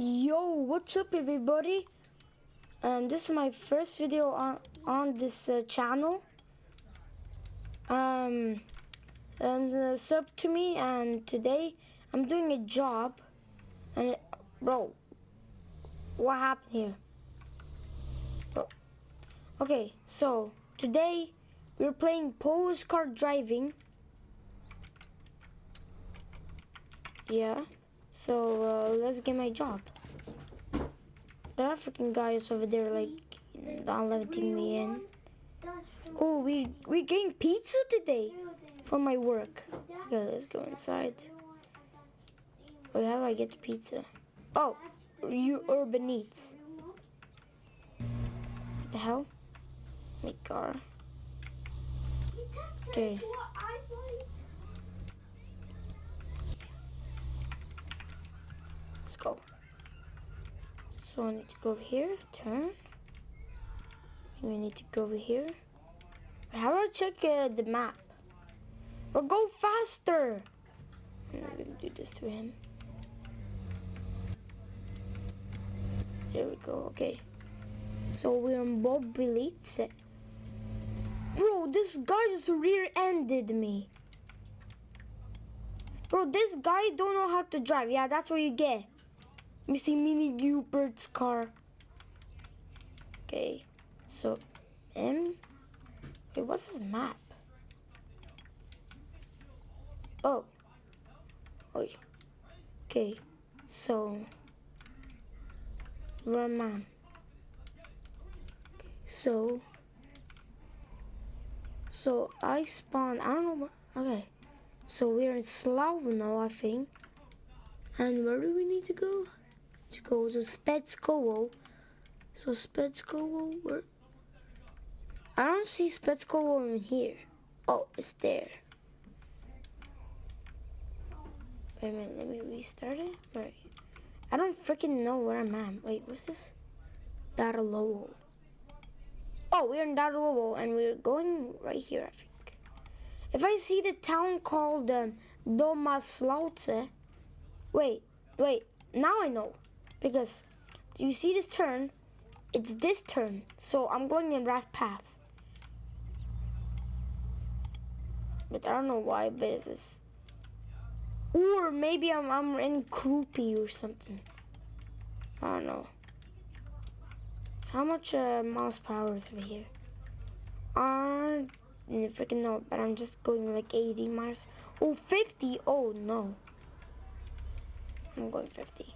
Yo, what's up everybody? This is my first video on this channel. Sub to me, and today I'm doing a job. And bro, what happened here? Bro. Okay, so today we're playing Polish car driving. Yeah. So let's get my job. The African guy is over there, like, not letting me in. Oh, we're getting pizza today for my work. Okay, let's go inside. Wait, how do I get the pizza? Oh, you Urban Eats. What the hell? My car. Okay. Let's go. So I need to go over here, turn. And we need to go over here. How do I check the map? Or go faster! I'm just gonna do this to him. There we go, okay. So we're in Bobilice. Bro, this guy just rear-ended me. Bro, this guy don't know how to drive. Yeah, that's what you get. Missy Mini Gubert's car. Okay, so M. Wait, what's his map? Oh. Okay, so Roman. Okay, so I spawn. I don't know where. Okay, so we're in Slavno, I think. And where do we need to go? To go to Spetskovo. So Spetskovo, where? I don't see Spetskovo in here. Oh, it's there. Wait a minute, let me restart it. Right. I don't freaking know where I'm at. Wait, what's this? Darlovo. Oh, we're in Darlovo and we're going right here, I think. If I see the town called Domaslauce. Wait, now I know. Because, do you see this turn? It's this turn. So I'm going in the right path. But I don't know why, but it's this. Or maybe I'm in Krupi or something. I don't know. How much miles per hour is over here? I didn't freaking know, but I'm just going like 80 miles. Oh, 50. Oh no. I'm going 50.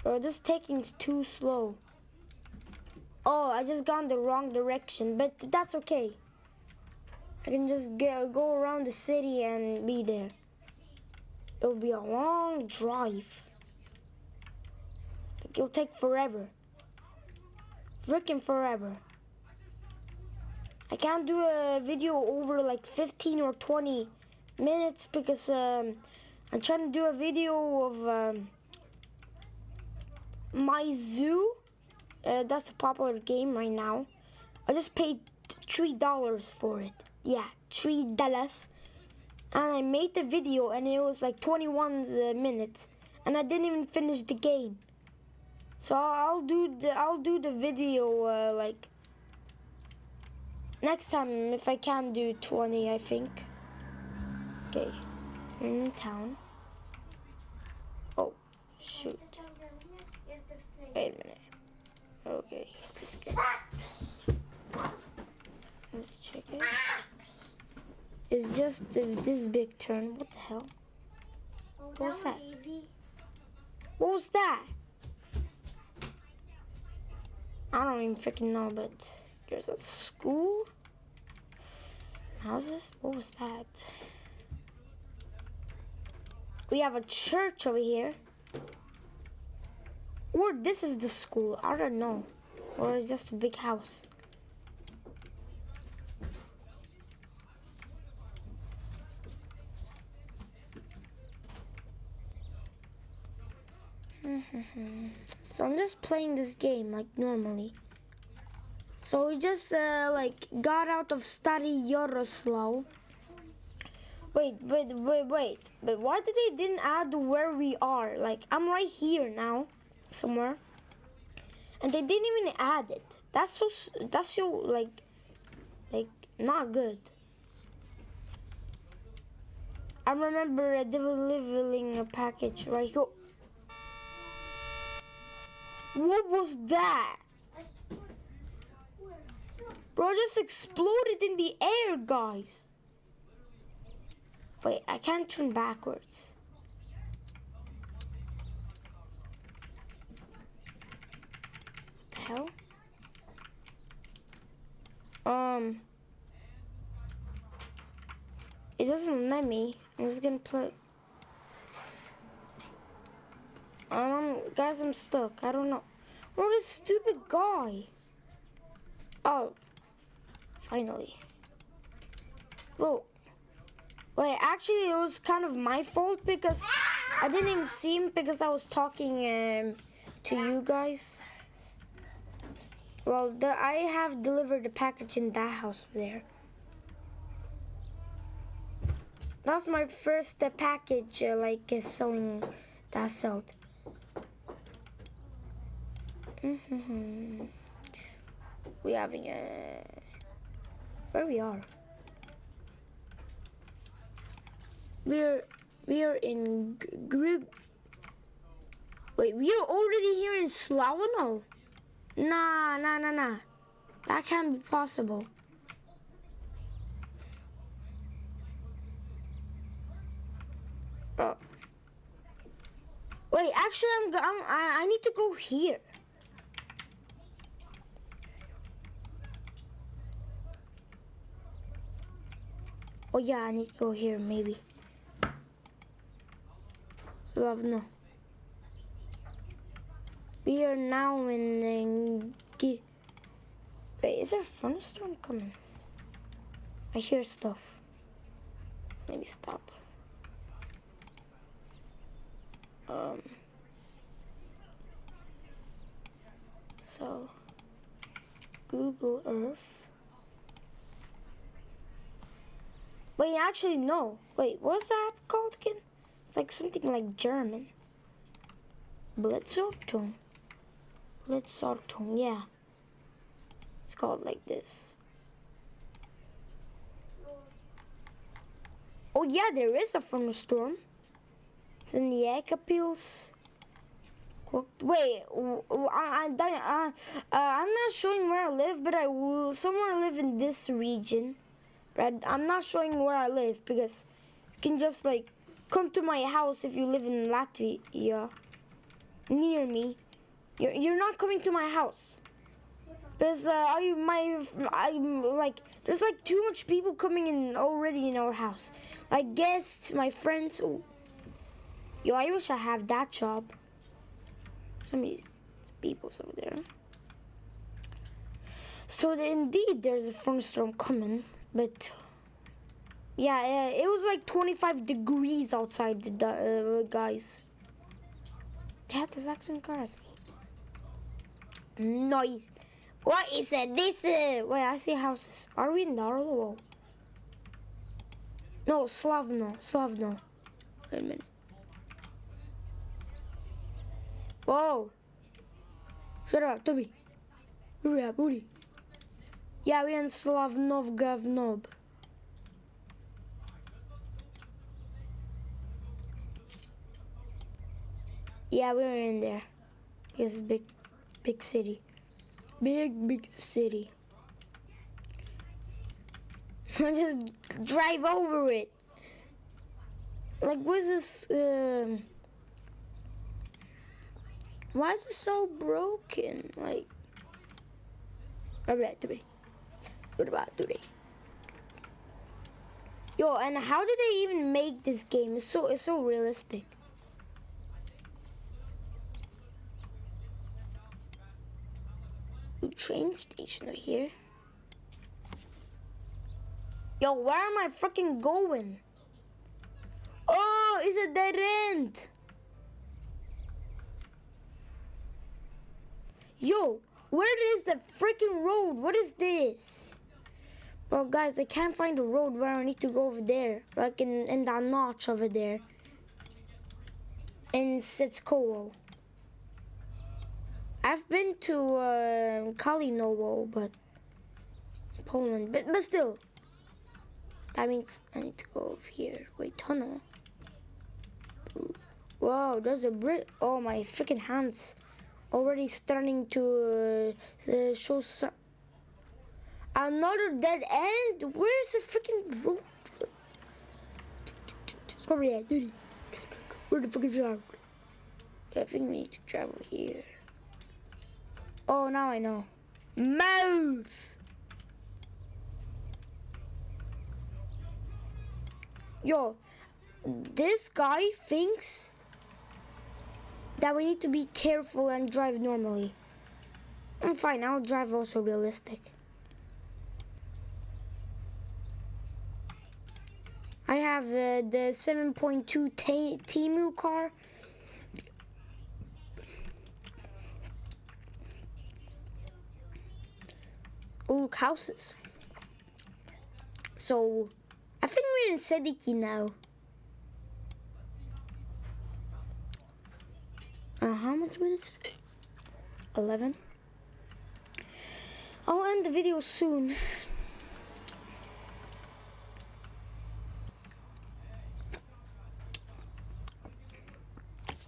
Bro, this is taking too slow. Oh, I just gone the wrong direction, but that's okay. I can just go around the city and be there. It'll be a long drive. It'll take forever. Freaking forever. I can't do a video over like 15 or 20 minutes because I'm trying to do a video of my zoo. That's a popular game right now. I just paid $3 for it. Yeah, $3. And I made the video and it was like 21 minutes. And I didn't even finish the game. So I'll do the video like next time if I can do 20, I think. Okay, we're in town. Oh, shoot. Wait a minute. Okay, let's check it. It's just this big turn. What the hell? What was that? What was that? I don't even freaking know, but there's a school. Houses? What was that? We have a church over here. Or this is the school. I don't know. Or it's just a big house. So I'm just playing this game like normally. So we just like got out of Stary Yaroslav. Wait. But why did they didn't add where we are? Like, I'm right here now, somewhere. And they didn't even add it. That's so, like, not good. I remember delivering a package right here. What was that? Bro, just exploded in the air, guys. Wait, I can't turn backwards. What the hell? It doesn't let me. I'm just gonna play. Guys, I'm stuck. I don't know. Bro, this stupid guy. Oh, finally. Bro. Wait, actually, it was kind of my fault because I didn't even see him because I was talking to you guys. Well, I have delivered the package in that house there. That's my first package, selling that sold. We having a where we are. We are in group. Wait, we are already here in Slavno? Nah. That can't be possible. Oh. Wait, actually, I need to go here. Oh yeah, I need to go here maybe. Slavno. We are now in Wait, is there a thunderstorm coming? I hear stuff. Maybe stop. So Google Earth. Wait, actually no. Wait, what's that app called again? It's like something like German. Blitzortung. Blitzortung, yeah. It's called like this. Oh yeah, there is a thunderstorm. It's in the Ekapils. Wait, I'm not showing where I live, but I will somewhere live in this region. But I'm not showing where I live because you can just like come to my house if you live in Latvia, near me. You're not coming to my house because there's like too much people coming in already in our house, like guests, my friends. Ooh. Yo, I wish I have that job. Some of these people's over there. So indeed, there's a thunderstorm coming, but yeah, it was like 25 degrees outside, guys. They have the exact same car as me. Nice. What is it? This? Wait, I see houses. Are we in Darlovo? No, Slavno. Wait a minute. Whoa! Shut up, Toby. Hurry up, booty. Yeah, we're in Slavnovgavnob. Yeah, we're in there. It's a big city. Big city. Just drive over it. Like, what's this? Why is it so broken? Like, alright, today. What about today? Yo, and how did they even make this game? It's so realistic. Ooh, train station right here. Yo, where am I freaking going? Oh, it's a dead end. Yo, where is the freaking road? What is this? Well, guys, I can't find the road where I need to go over there. Like in that notch over there. In Sitskowo. I've been to Kalinowo, but Poland. But still. That means I need to go over here. Wait, tunnel. Whoa, there's a bridge. Oh, my freaking hands. Already starting to show some. Another dead end? Where's the freaking road? Over there, dude. Where the fuck is that? I think we need to travel here. Oh, now I know. Move! Yo, this guy thinks that we need to be careful and drive normally. I'm fine, I'll drive also realistic. I have the 7.2 Temu car. Oh, look, houses. So, I think we're in Sediki now. How much minutes? 11. I'll end the video soon.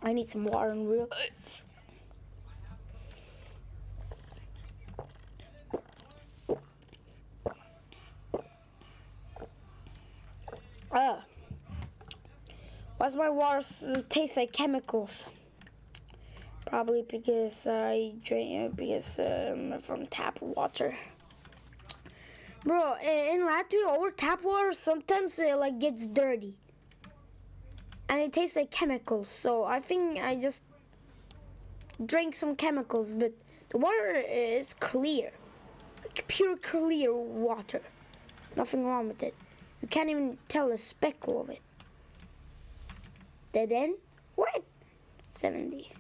I need some water in real life. Why's my water taste like chemicals? Probably because I drink from tap water. Bro, in Latvia, our tap water sometimes like gets dirty. And it tastes like chemicals, so I think I just drank some chemicals, but the water is clear. Like pure clear water. Nothing wrong with it. You can't even tell a speckle of it. Dead end? What? 70.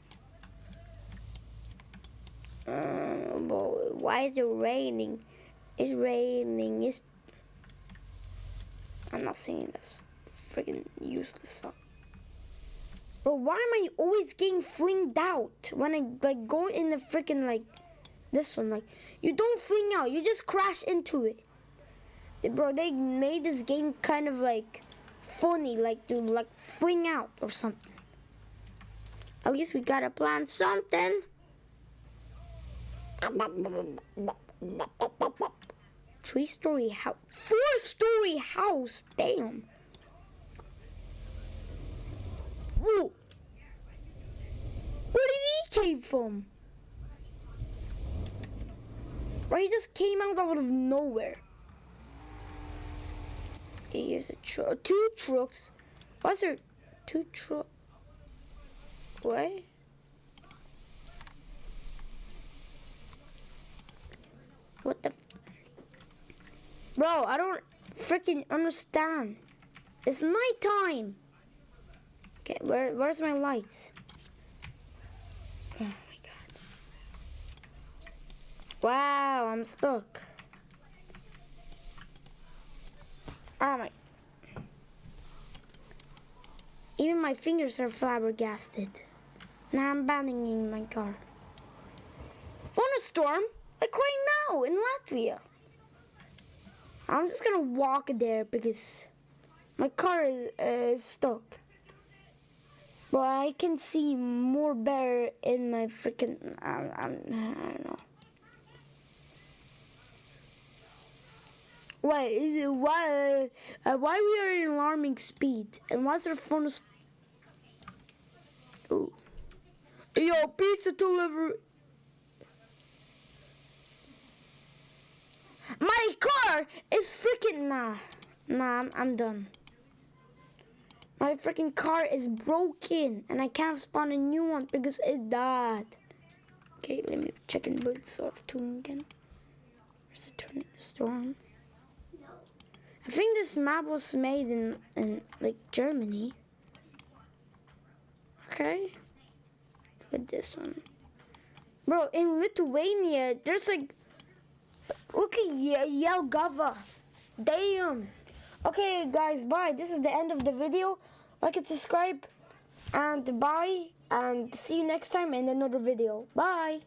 Why is it raining? It's raining. I'm not singing this. Freaking useless song. Bro, why am I always getting flinged out when I like go in the freaking like this one? Like, you don't fling out, you just crash into it. Bro, they made this game kind of like funny, like to like fling out or something. At least we gotta plan something. 3-story house, 4-story house. Damn. Whoa. Where did he came from? Right, he just came out of nowhere. Okay, here's a truck. 2 trucks. Why's there 2 trucks? What? What the? Bro, I don't freaking understand. It's nighttime. Okay, where's my lights? Oh my god. Wow, I'm stuck. Oh my. Even my fingers are flabbergasted. Now I'm abandoning my car. Thunderstorm? Like right now in Latvia. I'm just gonna walk there because my car is stuck. But I can see more better in my freaking. I don't know. Wait, is it why we are in alarming speed and why's there phone? Oh, yo, pizza delivery. My car is freaking nah. I'm done. My freaking car is broken and I can't spawn a new one because it died. Okay, let me check in Blitz or Tune again. Where's the storm? I think this map was made in like Germany. Okay. Look at this one. Bro, in Lithuania, there's like, look at Jelgava. Damn. Okay, guys, bye. This is the end of the video. Like and subscribe, and bye. And see you next time in another video. Bye.